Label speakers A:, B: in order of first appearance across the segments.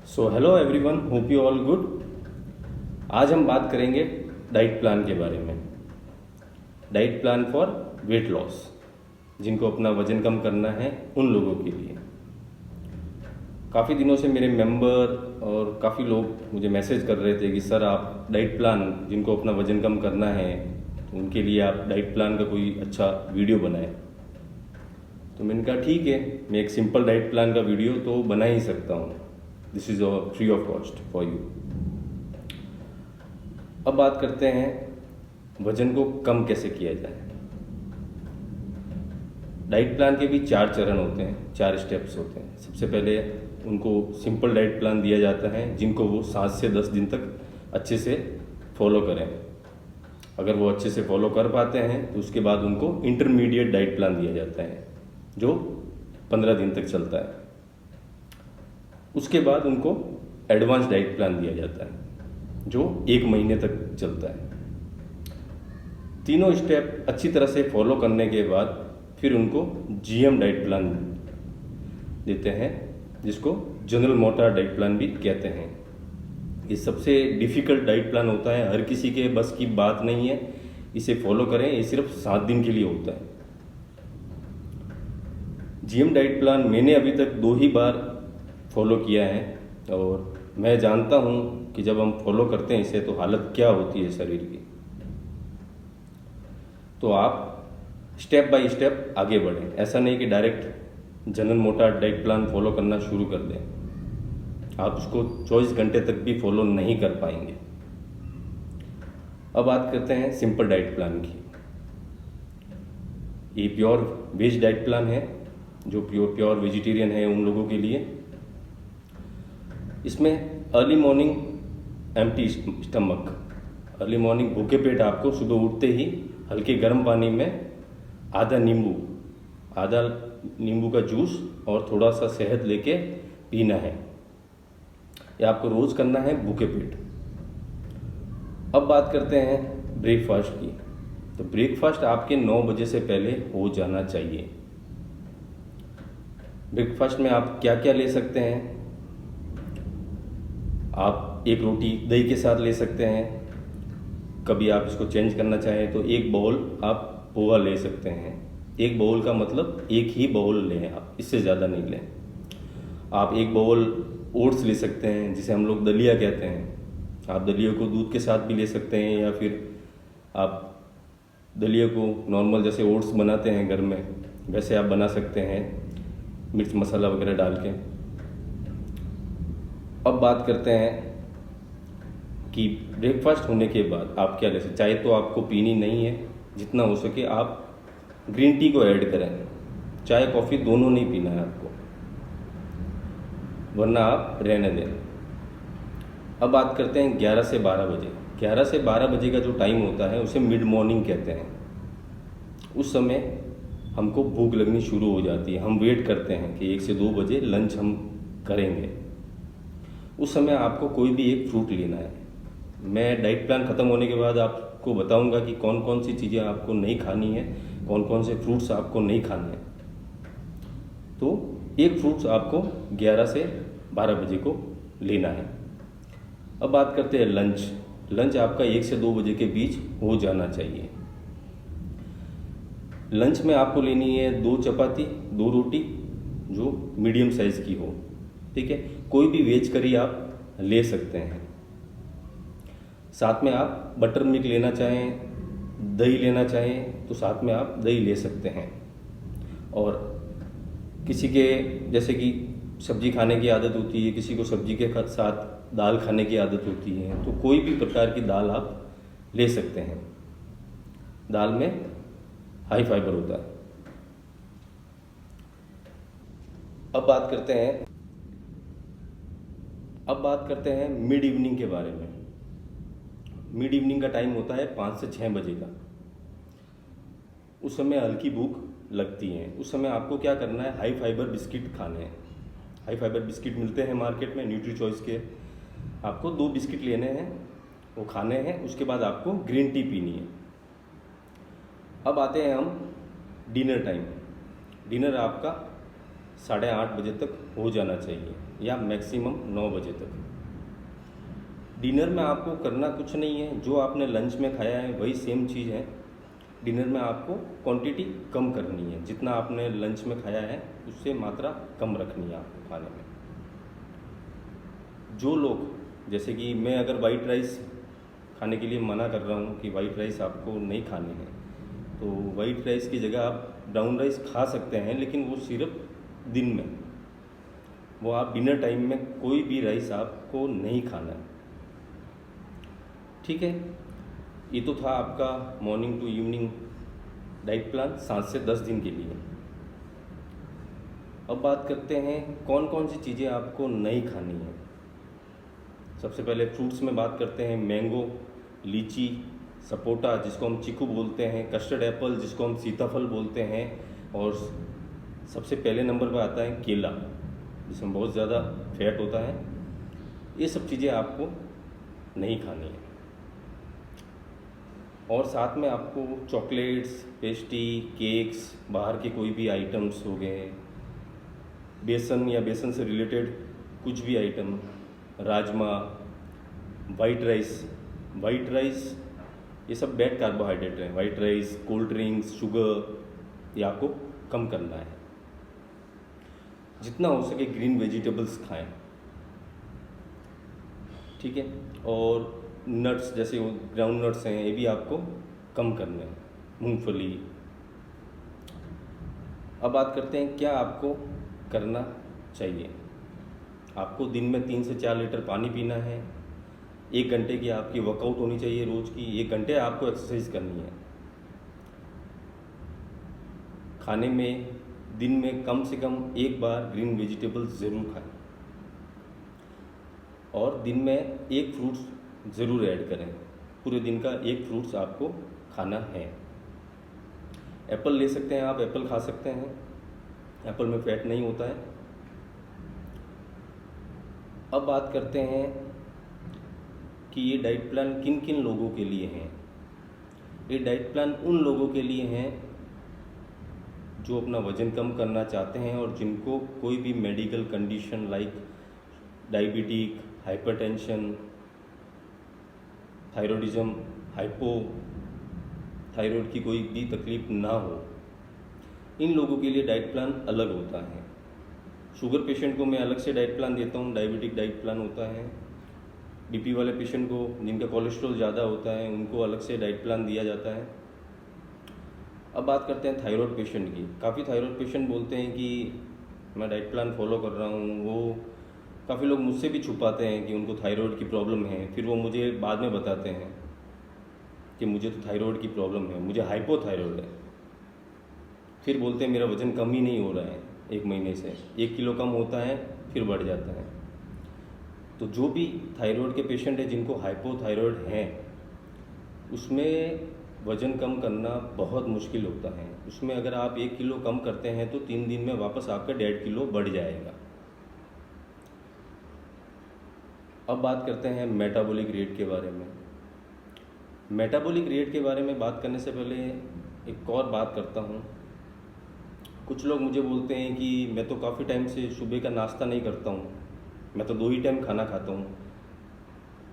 A: So hello everyone, hope you all good. आज हम बात करेंगे डाइट प्लान के बारे में। Diet plan for weight loss, जिनको अपना वजन कम करना है उन लोगों के लिए। काफ़ी दिनों से मेरे मेंबर और काफ़ी लोग मुझे मैसेज कर रहे थे कि सर आप डाइट प्लान, जिनको अपना वजन कम करना है तो उनके लिए आप डाइट प्लान का कोई अच्छा वीडियो बनाएं। तो मैंने कहा ठीक है, मैं एक सिंपल डाइट प्लान का वीडियो तो बना ही सकता हूँ। This is free of cost for you. अब बात करते हैं वजन को कम कैसे किया जाए। डाइट प्लान के भी 4 चरण होते हैं, 4 स्टेप्स होते हैं। सबसे पहले उनको सिंपल डाइट प्लान दिया जाता है, जिनको वो 7 से 10 दिन तक अच्छे से फॉलो करें। अगर वो अच्छे से फॉलो कर पाते हैं तो उसके बाद उनको इंटरमीडिएट डाइट प्लान दिया जाता है, जो 15 दिन तक चलता है। उसके बाद उनको एडवांस डाइट प्लान दिया जाता है, जो 1 महीने तक चलता है। तीनों स्टेप अच्छी तरह से फॉलो करने के बाद फिर उनको जीएम डाइट प्लान देते हैं, जिसको जनरल मोटर डाइट प्लान भी कहते हैं। ये सबसे डिफ़िकल्ट डाइट प्लान होता है, हर किसी के बस की बात नहीं है इसे फॉलो करें। ये सिर्फ 7 दिन के लिए होता है। जीएम डाइट प्लान मैंने अभी तक 2 ही बार फॉलो किया है, और मैं जानता हूँ कि जब हम फॉलो करते हैं इसे तो हालत क्या होती है शरीर की। तो आप स्टेप बाय स्टेप आगे बढ़ें। ऐसा नहीं कि direct general motor diet plan follow करना शुरू कर दें। आप उसको 24 घंटे तक भी फॉलो नहीं कर पाएंगे। अब बात करते हैं सिंपल डाइट प्लान की। ये प्योर वेज डाइट प्लान है, जो प्योर वेजिटेरियन है उन लोगों के लिए। इसमें early morning empty stomach, early morning भूखे पेट आपको सुबह उठते ही हल्के गर्म पानी में आधा नींबू का जूस और थोड़ा सा शहद लेके पीना है। ये आपको रोज़ करना है भूखे पेट। अब बात करते हैं ब्रेकफास्ट की। तो ब्रेकफास्ट आपके 9 बजे से पहले हो जाना चाहिए। ब्रेकफास्ट में आप क्या क्या ले सकते हैं? आप एक रोटी दही के साथ ले सकते हैं। कभी आप इसको चेंज करना चाहें तो 1 बाउल आप पोहा ले सकते हैं। 1 बाउल का मतलब 1 ही बाउल लें आप, इससे ज़्यादा नहीं लें। आप 1 बाउल ओट्स ले सकते हैं, जिसे हम लोग दलिया कहते हैं। आप दलिया को दूध के साथ भी ले सकते हैं, या फिर आप दलिया को नॉर्मल जैसे ओट्स बनाते हैं घर में वैसे आप बना सकते हैं, मिर्च मसाला वगैरह डाल के। अब बात करते हैं कि ब्रेकफास्ट होने के बाद आप क्या ले सकते। चाय तो आपको पीनी नहीं है, जितना हो सके आप ग्रीन टी को ऐड करें। चाय कॉफ़ी दोनों नहीं पीना है आपको, वरना आप रहने दें। अब बात करते हैं 11 से 12 बजे। 11 से 12 बजे का जो टाइम होता है उसे मिड मॉर्निंग कहते हैं। उस समय हमको भूख लगनी शुरू हो जाती है। हम वेट करते हैं कि 1 से 2 बजे लंच हम करेंगे। उस समय आपको कोई भी एक फ्रूट लेना है। मैं डाइट प्लान ख़त्म होने के बाद आपको बताऊंगा कि कौन कौन सी चीज़ें आपको नहीं खानी है, कौन कौन से फ्रूट्स आपको नहीं खाने हैं। तो एक फ्रूट्स आपको 11 से 12 बजे को लेना है। अब बात करते हैं लंच। लंच आपका 1 से 2 बजे के बीच हो जाना चाहिए। लंच में आपको लेनी है 2 चपाती 2 रोटी, जो मीडियम साइज़ की हो। ठीक है, कोई भी वेज करी आप ले सकते हैं। साथ में आप बटर मिल्क लेना चाहें, दही लेना चाहें तो साथ में आप दही ले सकते हैं। और किसी के जैसे कि सब्जी खाने की आदत होती है, किसी को सब्जी के साथ दाल खाने की आदत होती है, तो कोई भी प्रकार की दाल आप ले सकते हैं। दाल में हाई फाइबर होता है। अब बात करते हैं मिड इवनिंग के बारे में। मिड इवनिंग का टाइम होता है 5 से 6 बजे का। उस समय हल्की भूख लगती है। उस समय आपको क्या करना है, हाई फाइबर बिस्किट खाने हैं। हाई फाइबर बिस्किट मिलते हैं मार्केट में न्यूट्री चॉइस के। आपको 2 बिस्किट लेने हैं, वो खाने हैं। उसके बाद आपको ग्रीन टी पीनी है। अब आते हैं हम डिनर टाइम। डिनर आपका 8:30 बजे तक हो जाना चाहिए। या मैक्सिमम 9 बजे तक। डिनर में आपको करना कुछ नहीं है, जो आपने लंच में खाया है वही सेम चीज़ है। डिनर में आपको क्वांटिटी कम करनी है, जितना आपने लंच में खाया है उससे मात्रा कम रखनी है आपको खाने में। जो लोग, जैसे कि मैं अगर वाइट राइस खाने के लिए मना कर रहा हूँ कि वाइट राइस आपको नहीं खाने हैं, तो वाइट राइस की जगह आप ब्राउन राइस खा सकते हैं, लेकिन वो सिर्फ दिन में, वो आप डिनर टाइम में कोई भी राइस आपको नहीं खाना है। ठीक है, ये तो था आपका morning to evening diet plan 7 से 10 दिन के लिए। अब बात करते हैं कौन कौन सी चीज़ें आपको नहीं खानी है। सबसे पहले फ्रूट्स में बात करते हैं। मैंगो, लीची, सपोटा जिसको हम चीकू बोलते हैं, कस्टर्ड एप्पल जिसको हम सीताफल बोलते हैं, और सबसे पहले नंबर पर आता है केला, जिसमें बहुत ज़्यादा फैट होता है। ये सब चीज़ें आपको नहीं खानी है। और साथ में आपको चॉकलेट्स, पेस्ट्री, केक्स, बाहर के कोई भी आइटम्स हो गए, बेसन या बेसन से रिलेटेड कुछ भी आइटम, राजमा, वाइट राइस ये सब बैड कार्बोहाइड्रेट है। White rice, cold drinks, sugar, ये आपको कम करना है। जितना हो सके ग्रीन वेजिटेबल्स खाएं। ठीक है, और नट्स जैसे ग्राउंड नट्स हैं, ये भी आपको कम करने हैं, मूंगफली। अब बात करते हैं क्या आपको करना चाहिए। आपको दिन में 3 से 4 लीटर पानी पीना है। 1 घंटे की आपकी वर्कआउट होनी चाहिए रोज़ की। 1 घंटे आपको एक्सरसाइज करनी है। खाने में दिन में कम से कम 1 बार ग्रीन वेजिटेबल्स ज़रूर खाएं, और दिन में 1 फ्रूट्स ज़रूर ऐड करें। पूरे दिन का 1 फ्रूट्स आपको खाना है। एप्पल ले सकते हैं आप, एप्पल खा सकते हैं, एप्पल में फैट नहीं होता है। अब बात करते हैं कि ये डाइट प्लान किन किन लोगों के लिए हैं। ये डाइट प्लान उन लोगों के लिए हैं जो अपना वज़न कम करना चाहते हैं और जिनको कोई भी medical condition like diabetic, hypertension, thyroidism, hypothyroid की कोई भी तकलीफ ना हो। इन लोगों के लिए डाइट प्लान अलग होता है। शुगर पेशेंट को मैं अलग से डाइट प्लान देता हूँ, डायबिटिक डाइट प्लान होता है। बीपी वाले पेशेंट को, जिनका कोलेस्ट्रॉल ज़्यादा होता है, उनको अलग से डाइट प्लान दिया जाता है। अब बात करते हैं थायराइड पेशेंट की। काफ़ी थायराइड पेशेंट बोलते हैं कि मैं डाइट प्लान फॉलो कर रहा हूँ। वो काफ़ी लोग मुझसे भी छुपाते हैं कि उनको थायराइड की प्रॉब्लम है, फिर वो मुझे बाद में बताते हैं कि मुझे तो थायराइड की प्रॉब्लम है, मुझे हाइपोथायराइड है। फिर बोलते हैं मेरा वज़न कम ही नहीं हो रहा है, 1 महीने से 1 किलो कम होता है फिर बढ़ जाता है। तो जो भी थायराइड के पेशेंट हैं जिनको हाइपोथायराइड है, उसमें वज़न कम करना बहुत मुश्किल होता है। उसमें अगर आप 1 किलो कम करते हैं तो 3 दिन में वापस आपका 1.5 किलो बढ़ जाएगा। अब बात करते हैं मेटाबॉलिक रेट के बारे में। मेटाबॉलिक रेट के बारे में बात करने से पहले एक और बात करता हूँ। कुछ लोग मुझे बोलते हैं कि मैं तो काफ़ी टाइम से सुबह का नाश्ता नहीं करता हूँ, मैं तो 2 ही टाइम खाना खाता हूँ,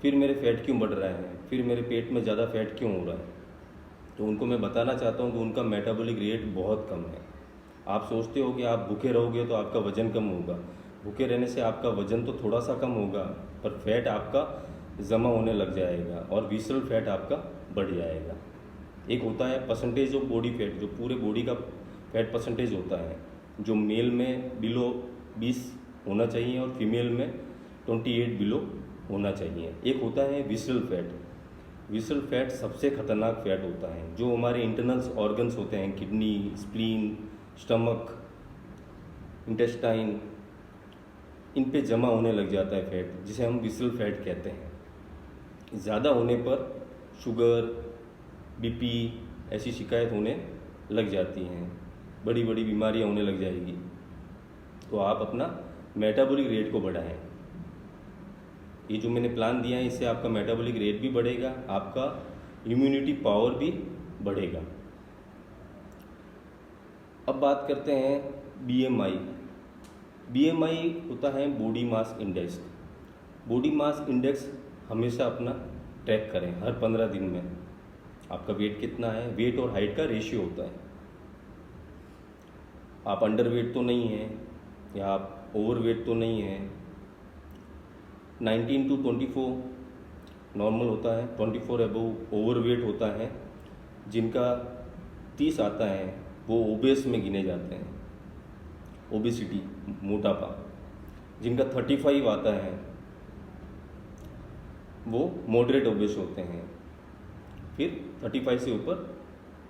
A: फिर मेरे फैट क्यों बढ़ रहा है, फिर मेरे पेट में ज़्यादा फैट क्यों हो रहा है। तो उनको मैं बताना चाहता हूँ कि उनका मेटाबॉलिक रेट बहुत कम है। आप सोचते हो कि आप भूखे रहोगे तो आपका वज़न कम होगा। भूखे रहने से आपका वज़न तो थोड़ा सा कम होगा, पर फैट आपका जमा होने लग जाएगा और विसरल फैट आपका बढ़ जाएगा। एक होता है परसेंटेज ऑफ बॉडी फैट, जो पूरे बॉडी का फैट परसेंटेज होता है, जो मेल में बिलो 20 होना चाहिए और फीमेल में 28 बिलो होना चाहिए। एक होता है विसरल फैट। विसरल फैट सबसे खतरनाक फैट होता है। जो हमारे इंटरनल्स ऑर्गन्स होते हैं, किडनी, स्प्लीन, स्टमक, इंटेस्टाइन, इन पे जमा होने लग जाता है फैट, जिसे हम विसरल फैट कहते हैं। ज़्यादा होने पर शुगर, बीपी ऐसी शिकायत होने लग जाती हैं, बड़ी बड़ी बीमारियां होने लग जाएगी। तो आप अपना मेटाबॉलिक रेट को बढ़ाएं। ये जो मैंने प्लान दिया है, इससे आपका मेटाबॉलिक रेट भी बढ़ेगा, आपका इम्यूनिटी पावर भी बढ़ेगा। अब बात करते हैं बीएमआई। बीएमआई होता है body mass index. Body mass index हमेशा अपना ट्रैक करें हर 15 दिन में। आपका वेट कितना है, वेट और हाइट का रेशियो होता है। आप अंडर वेट तो नहीं हैं या आप ओवर वेट तो नहीं हैं। 19 to 24 नॉर्मल होता है, 24 अबव ओवर वेट होता है। जिनका 30 आता है वो ओबेस में गिने जाते हैं, ओबेसिटी, मोटापा। जिनका 35 आता है वो मॉडरेट ओबेस होते हैं। फिर 35 से ऊपर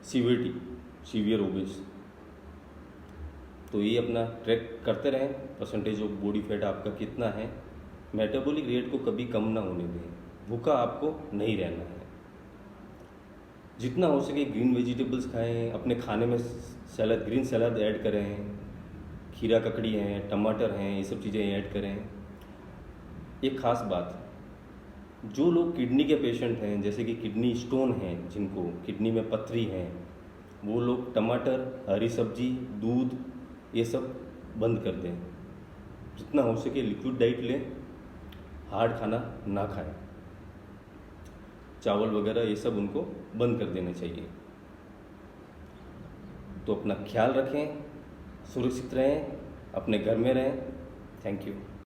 A: सीवियरिटी, सीवियर ओबेस। तो ये अपना ट्रैक करते रहें, परसेंटेज ऑफ बॉडी फैट आपका कितना है। मेटाबॉलिक रेट को कभी कम ना होने दें, भूखा आपको नहीं रहना है। जितना हो सके ग्रीन वेजिटेबल्स खाएं, अपने खाने में सलाद, ग्रीन सलाद ऐड करें, खीरा ककड़ी हैं, टमाटर हैं, ये सब चीज़ें ऐड करें। एक ख़ास बात, जो लोग किडनी के पेशेंट हैं, जैसे कि किडनी स्टोन हैं, जिनको किडनी में पथरी है, वो लोग टमाटर, हरी सब्जी, दूध ये सब बंद कर दें। जितना हो सके लिक्विड डाइट लें, हार्ड खाना ना खाएं, चावल वगैरह ये सब उनको बंद कर देना चाहिए। तो अपना ख्याल रखें, सुरक्षित रहें, अपने घर में रहें। Thank you.